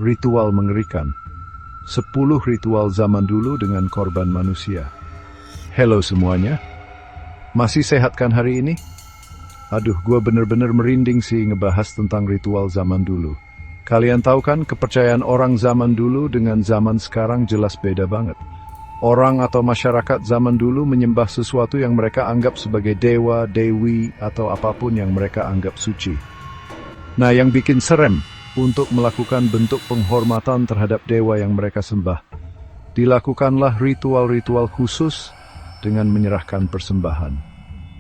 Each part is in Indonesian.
Ritual mengerikan. 10 ritual zaman dulu dengan korban manusia. Halo semuanya. Masih sehat kan hari ini? Aduh, gue bener-bener merinding sih ngebahas tentang ritual zaman dulu. Kalian tahu kan kepercayaan orang zaman dulu dengan zaman sekarang jelas beda banget. Orang atau masyarakat zaman dulu menyembah sesuatu yang mereka anggap sebagai dewa, dewi, atau apapun yang mereka anggap suci. Nah, yang bikin serem untuk melakukan bentuk penghormatan terhadap dewa yang mereka sembah, dilakukanlah ritual-ritual khusus dengan menyerahkan persembahan.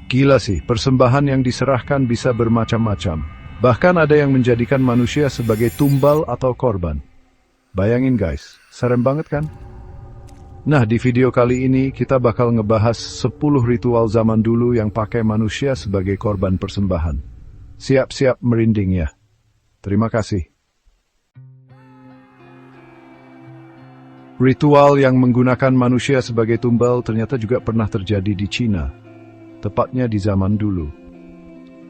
Gila sih, persembahan yang diserahkan bisa bermacam-macam. Bahkan ada yang menjadikan manusia sebagai tumbal atau korban. Bayangin guys, serem banget kan? Nah, di video kali ini kita bakal ngebahas 10 ritual zaman dulu yang pakai manusia sebagai korban persembahan. Siap-siap merinding ya. Terima kasih. Ritual yang menggunakan manusia sebagai tumbal ternyata juga pernah terjadi di Cina, tepatnya di zaman dulu.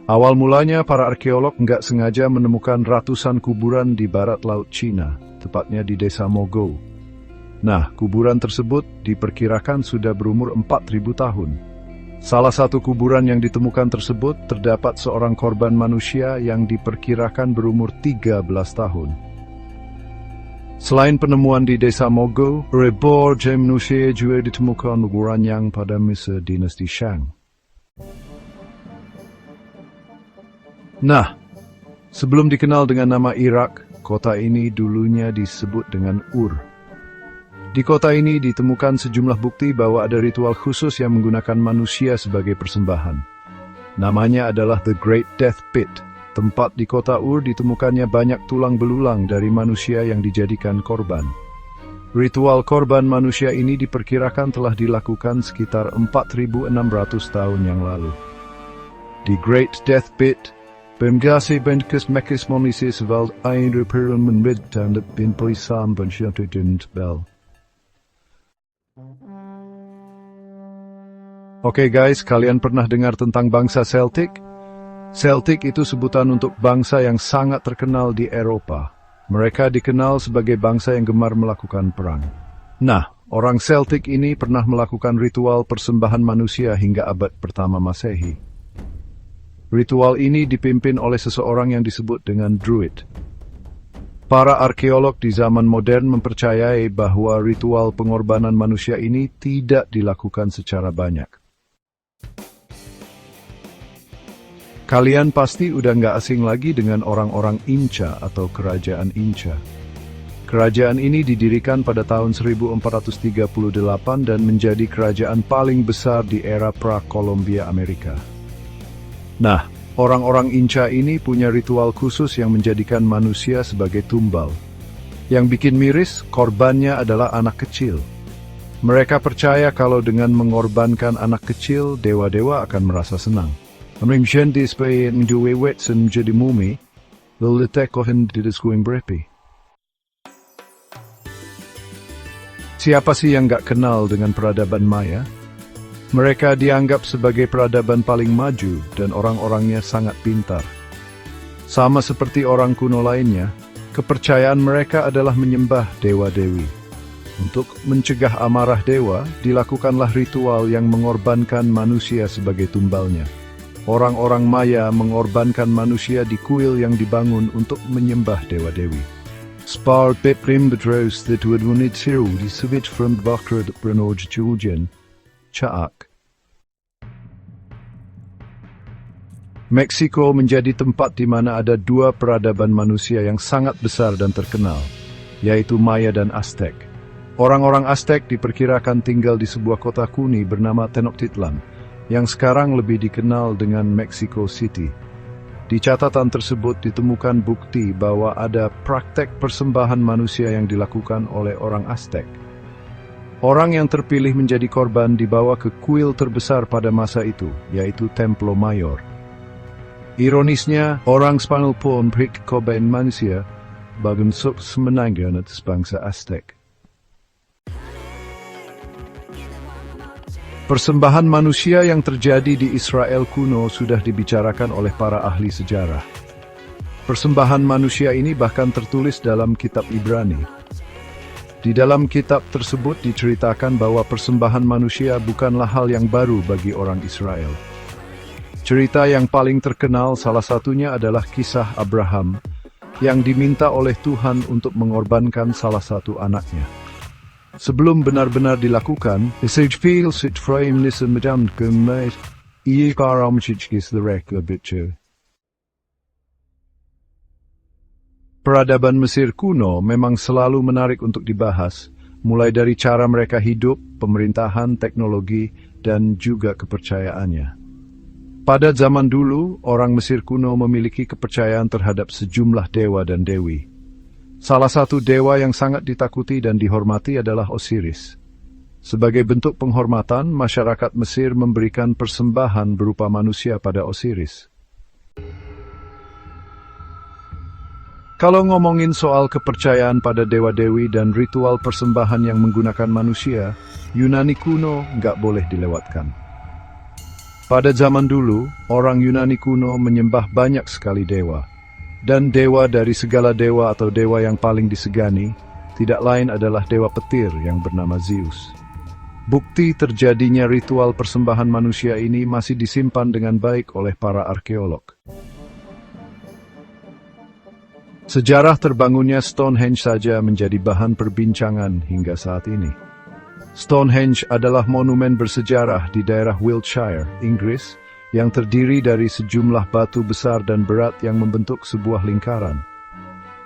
Awal mulanya para arkeolog nggak sengaja menemukan ratusan kuburan di barat laut Cina, tepatnya di desa Mogou. Nah, kuburan tersebut diperkirakan sudah berumur 4.000 tahun. Salah satu kuburan yang ditemukan tersebut terdapat seorang korban manusia yang diperkirakan berumur 13 tahun. Selain penemuan di desa Mogou, reborn manusia juga ditemukan kuburan yang pada masa dinasti Shang. Nah, sebelum dikenal dengan nama Irak, kota ini dulunya disebut dengan Ur. Di kota ini ditemukan sejumlah bukti bahwa ada ritual khusus yang menggunakan manusia sebagai persembahan. Namanya adalah The Great Death Pit. Tempat di kota Ur ditemukannya banyak tulang belulang dari manusia yang dijadikan korban. Ritual korban manusia ini diperkirakan telah dilakukan sekitar 4.600 tahun yang lalu. Di Great Death Pit, Bengasi Bentkes Mekis Monisi Sevald Ain Reperan Menrid dan Bin Poisam Bensyatudund Bel. Oke guys, kalian pernah dengar tentang bangsa Celtic? Celtic itu sebutan untuk bangsa yang sangat terkenal di Eropa. Mereka dikenal sebagai bangsa yang gemar melakukan perang. Nah, orang Celtic ini pernah melakukan ritual persembahan manusia hingga abad pertama Masehi. Ritual ini dipimpin oleh seseorang yang disebut dengan Druid. Para arkeolog di zaman modern mempercayai bahwa ritual pengorbanan manusia ini tidak dilakukan secara banyak. Kalian pasti udah nggak asing lagi dengan orang-orang Inca atau Kerajaan Inca. Kerajaan ini didirikan pada tahun 1438 dan menjadi kerajaan paling besar di era pra-Kolombia Amerika. Nah, orang-orang Inca ini punya ritual khusus yang menjadikan manusia sebagai tumbal. Yang bikin miris, korbannya adalah anak kecil. Mereka percaya kalau dengan mengorbankan anak kecil, dewa-dewa akan merasa senang. Menjadi supaya menjadi wetsen menjadi mumi, lalu tekohin didiskuing berepi. Siapa sih yang gak kenal dengan peradaban Maya? Mereka dianggap sebagai peradaban paling maju dan orang-orangnya sangat pintar. Sama seperti orang kuno lainnya, kepercayaan mereka adalah menyembah dewa-dewi. Untuk mencegah amarah dewa, dilakukanlah ritual yang mengorbankan manusia sebagai tumbalnya. Orang-orang Maya mengorbankan manusia di kuil yang dibangun untuk menyembah dewa-dewi. Spar Beprim Bedros that would wanted Siru di Switch from Bakrad Branoj Julian. Caak. Meksiko menjadi tempat di mana ada dua peradaban manusia yang sangat besar dan terkenal, yaitu Maya dan Aztec. Orang-orang Aztec diperkirakan tinggal di sebuah kota kuni bernama Tenochtitlan, yang sekarang lebih dikenal dengan Mexico City. Di catatan tersebut ditemukan bukti bahwa ada praktek persembahan manusia yang dilakukan oleh orang Aztec. Orang yang terpilih menjadi korban dibawa ke kuil terbesar pada masa itu, yaitu Templo Mayor. Ironisnya, orang Spanyol pun memperhik korban manusia bagian semenangan atas bangsa Aztec. Persembahan manusia yang terjadi di Israel kuno sudah dibicarakan oleh para ahli sejarah. Persembahan manusia ini bahkan tertulis dalam kitab Ibrani. Di dalam kitab tersebut diceritakan bahwa persembahan manusia bukanlah hal yang baru bagi orang Israel. Cerita yang paling terkenal salah satunya adalah kisah Abraham yang diminta oleh Tuhan untuk mengorbankan salah satu anaknya. Sebelum benar-benar dilakukan, peradaban Mesir kuno memang selalu menarik untuk dibahas, mulai dari cara mereka hidup, pemerintahan, teknologi, dan juga kepercayaannya. Pada zaman dulu, orang Mesir kuno memiliki kepercayaan terhadap sejumlah dewa dan dewi. Salah satu dewa yang sangat ditakuti dan dihormati adalah Osiris. Sebagai bentuk penghormatan, masyarakat Mesir memberikan persembahan berupa manusia pada Osiris. Kalau ngomongin soal kepercayaan pada dewa-dewi dan ritual persembahan yang menggunakan manusia, Yunani kuno nggak boleh dilewatkan. Pada zaman dulu, orang Yunani kuno menyembah banyak sekali dewa. Dan dewa dari segala dewa atau dewa yang paling disegani, tidak lain adalah dewa petir yang bernama Zeus. Bukti terjadinya ritual persembahan manusia ini masih disimpan dengan baik oleh para arkeolog. Sejarah terbangunnya Stonehenge saja menjadi bahan perbincangan hingga saat ini. Stonehenge adalah monumen bersejarah di daerah Wiltshire, Inggris, yang terdiri dari sejumlah batu besar dan berat yang membentuk sebuah lingkaran.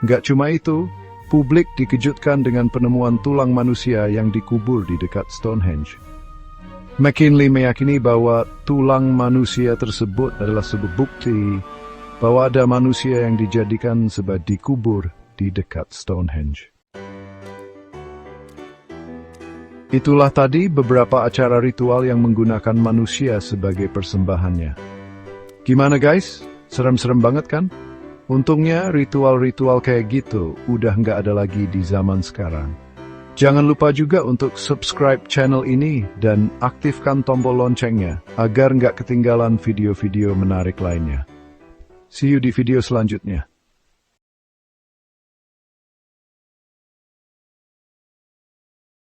Nggak cuma itu, publik dikejutkan dengan penemuan tulang manusia yang dikubur di dekat Stonehenge. McKinley meyakini bahwa tulang manusia tersebut adalah sebuah bukti bahwa ada manusia yang dijadikan sebagai dikubur di dekat Stonehenge. Itulah tadi beberapa acara ritual yang menggunakan manusia sebagai persembahannya. Gimana guys? Serem-serem banget kan? Untungnya ritual-ritual kayak gitu udah nggak ada lagi di zaman sekarang. Jangan lupa juga untuk subscribe channel ini dan aktifkan tombol loncengnya agar nggak ketinggalan video-video menarik lainnya. See you di video selanjutnya.